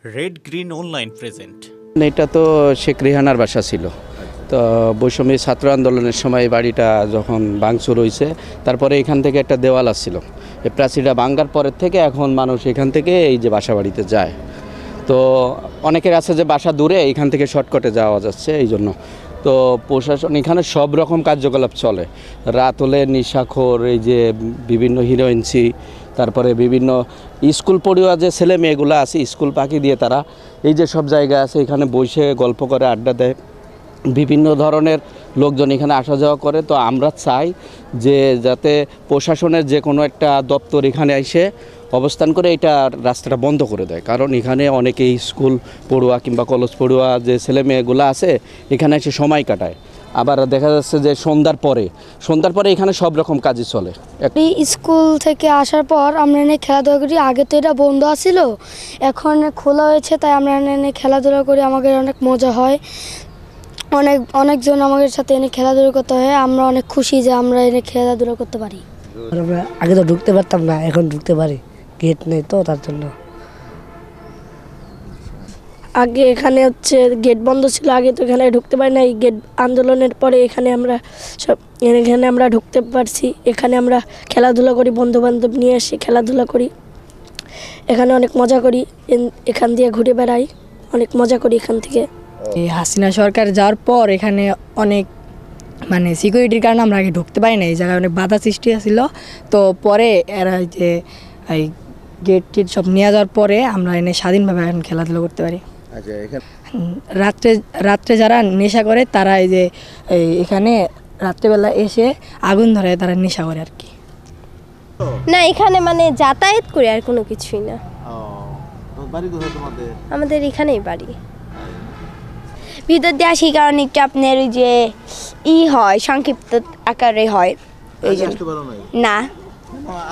Red green online present. এটা তো শেখ রেহানার বাসা ছিল। তো বৈষম্য ছাত্র আন্দোলনের সময় এই বাড়িটা যখন ভাঙচুর হয়েছে, তারপরে এখান থেকে একটা দেওয়াল আসছিল। এই প্রাচীরটা ভাঙার পরের থেকে এখন মানুষ এখান থেকে এই যে বাসা বাড়িতে যায়। তো অনেকের আছে যে বাসা দূরে, এখান থেকে শর্টকাটে যাওয়া যাচ্ছে এই জন্য। তো প্রশাসন এখানে সব রকম কার্যকলাপ চলে। রাত হলে নিশাখোর, এই যে বিভিন্ন হিরোইনসি, তারপরে বিভিন্ন স্কুল পড়ুয়া যে ছেলে মেয়েগুলো আছে, স্কুল ফাঁকি দিয়ে তারা এই যে সব জায়গা আছে এখানে বসে গল্প করে, আড্ডা দেয়। বিভিন্ন ধরনের লোকজন এখানে আসা যাওয়া করে। তো আমরা চাই যে যাতে প্রশাসনের যে কোনো একটা দপ্তর এখানে এসে অবস্থান করে এটা রাস্তাটা বন্ধ করে দেয়, কারণ এখানে অনেকেই স্কুল পড়ুয়া কিংবা কলেজ পড়ুয়া যে ছেলে মেয়েগুলো আছে এখানে এসে সময় কাটায়। আবার দেখা যাচ্ছে যে সন্ধ্যার পরে এখানে সব রকম কাজই চলে। স্কুল থেকে আসার পর আমরা এনে খেলাধুলা করি। আগে তো এটা বন্ধ আছিল, এখন খোলা হয়েছে, তাই আমরা এনে খেলাধুলা করি। আমাদের অনেক মজা হয়, অনেকজন আমাদের সাথে এনে খেলাধুলা করতে হয়। আমরা অনেক খুশি যে আমরা এনে খেলাধুলা করতে পারি। আমরা আগে তো ঢুকতে পারতাম না, এখন ঢুকতে পারি, গেট নেই তো তার জন্য। আগে এখানে গেট বন্ধ ছিল, আগে তো এখানে ঢুকতে পারি না। এই গেট আন্দোলনের পরে এখানে আমরা ঢুকতে পারছি। এখানে আমরা খেলাধুলা করি, বন্ধু বান্ধব নিয়ে এসে খেলাধুলা করি। এখানে অনেক মজা করি, এখান দিয়ে ঘুরে বেড়াই, অনেক মজা করি এখান থেকে। এই হাসিনা সরকার যাওয়ার পর এখানে অনেক সিকিউরিটির কারণে আমরা আগে ঢুকতে পারি না, এই জায়গায় অনেক বাধা সৃষ্টি হয়েছিল। তো পরে এরা যে এই গেট টেট সব নিয়ে যাওয়ার পরে আমরা এনে স্বাধীনভাবে এখন খেলাধুলা করতে পারি। রাত্রে যারা নেশা করে তারা এই যে এখানে রাত্রেবেলা এসে আগুন ধরে তারা নেশা করে আর কি। না, এখানে যাতায়াত করে আর কোনো কিছুই না। আমাদের এখানেই বাড়ি। ভিতর দিয়ে আসি কারণ একটু আপনার ওই যে হয় সংক্ষিপ্ত আকারে হয়, ওই জন্য। না,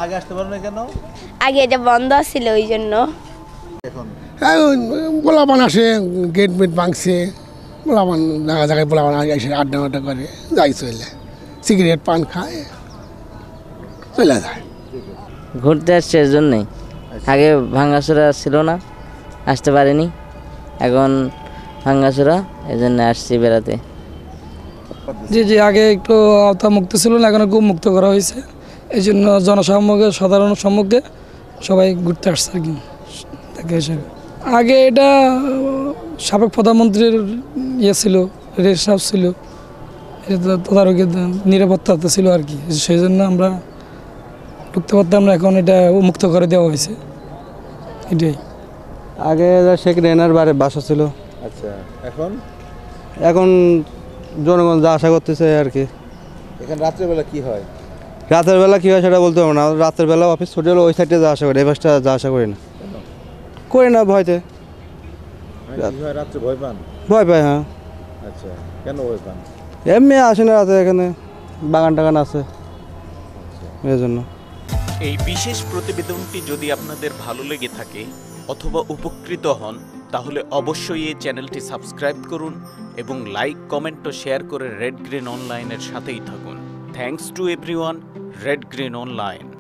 আগে আসতে পারো না কেন? আগে এটা বন্ধ ছিল ওই জন্য। পোলাপান আসে, গেট মেট ভাঙছে, পোলাপান জায়গা জায়গায় পোলাপান এসে আড্ডা মাড্ডা করে, যাই চলে সিগারেট পান খায় চলে যায়। ঘুরতে আসছে এর জন্যই। আগে ভাঙ্গাচোরা ছিল না, আসতে পারিনি, এখন ভাঙ্গাচোরা এই জন্য আসছি বেড়াতে। জি, আগে একটু আওতামুক্ত ছিল না, এখন খুব মুক্ত করা হয়েছে। এই জন্য জনসম্মুখে, সাধারণ সম্মুখে সবাই ঘুরতে আসছে আর কি দেখে হিসেবে। আগে এটা সাবেক প্রধানমন্ত্রীর ছিল, রেস্ট হাউস ছিল, এটা তদারকি নিরাপত্তা ছিল আর কি, সেই জন্য আমরা ঢুকতে পারতাম না। এখন এটা মুক্ত করে দেওয়া হয়েছে, এটাই। আগে শেখ রেহানার বাসা ছিল। আচ্ছা, এখন জনগণ যা আশা করতেছে আর কি। এখানে রাতের বেলা কি হয়? রাতের বেলা কী হয় সেটা বলতে পারবো না। রাতের বেলা অফিস ছুটি হলে ওই সাইডে যা আশা করি, এই বাসটা যা আশা করি না ভয়তে। রাত্রে ভয় পান? ভয় পাই, হ্যাঁ। আচ্ছা, কেন ভয় পান? এমনি আসে না রাতে, এখানে বাগান টাগান আছে এই জন্য। এই বিশেষ প্রতিবেদনটি যদি আপনাদের ভালো লেগে থাকে অথবা উপকৃত হন, তাহলে অবশ্যই এই চ্যানেলটি সাবস্ক্রাইব করুন এবং লাইক, কমেন্ট ও শেয়ার করে রেড গ্রিন অনলাইনের সাথেই থাকুন। Thanks to everyone. Red green online.